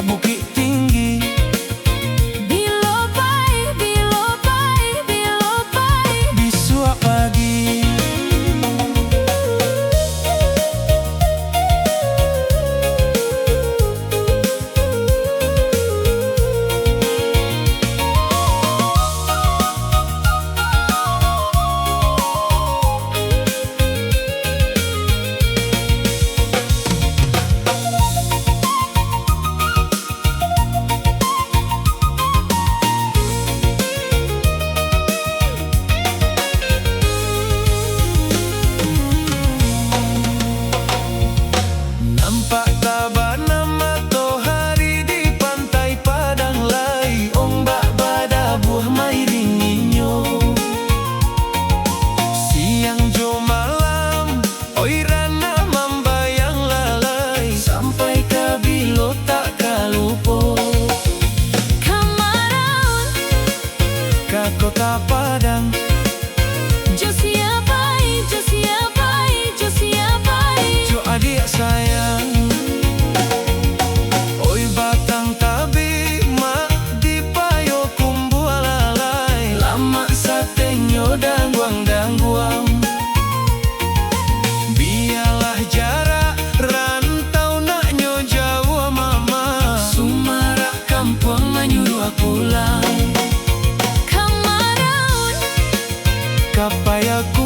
ya Bukit Tinggi. Bilobai, Bilobai, Bilobai. Bisuak pagi. Nampak tabana matahari di pantai Padang Lai. Ombak badabuh mairinginyo. Siang jo malam, oi rana membayang lalai. Sampai ke Bilo tak kalupo. Kamaraun, Ke kota Padang. Josiapai, Josiapai, Josiapai. Jo adik sayang, oi batang tabi mak di payo kumbu lalai. Lama satenyo dangguang-dangguang. Biarlah jarak rantau naknyo jauh mama. Sumarak kampung menyuruh pulang. Kamaraun, Kapai aku